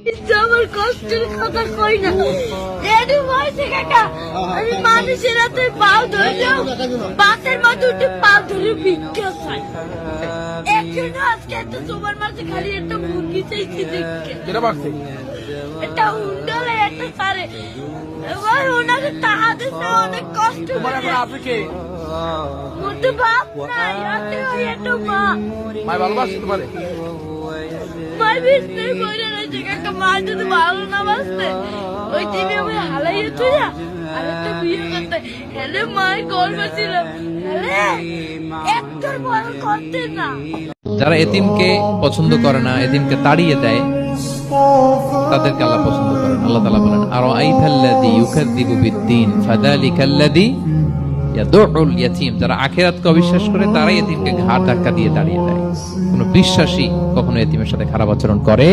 আমার কষ্টের কথা কই না। এডু বয়সে কাকা আমি মানুষের হাতে পাও ধরলেও বাসের মধ্যে উঠে পাও ধরে ভিক্ষা চাই। এখনো আজকে একটা তোমার মাঝে খালি একটা মুরগি চাইছি দেখে একটা উন্ডলে একটা সারে এবার ওনাকে টাকা দিতে অনেক কষ্ট করে মধ্যে বাপ নাই হাতে ওই একটা মা মাই ভালোবাসে তোমারে মাই বিস্তার বইরা রয়েছে কাকা মা যদি ভালো না বাসতে ওই টিভি আমি হালাইয়ে তুই আর একটা বিয়ে করতে হেলে মায়ের গর্ব ছিল হেলে একটার বড় করতে না। যারা এতিমকে পছন্দ করে না, এতিমকে তাড়িয়ে দেয়, তাদেরকে আল্লাহ পছন্দ করেন। আল্লাহ তাআলা বলেন আরাআইতাল্লাযী ইউকাযযিবু বিদ্দীন ফাযালিকাল্লাযী ইয়াদউল ইয়াতীম। যারা আখিরাতকে অবিশ্বাস করে তারাই এতিমকে ঘাড় ধাক্কা দিয়ে তাড়িয়ে দেয়। কোন বিশ্বাসী কখনো এতিমের সাথে খারাপ আচরণ করে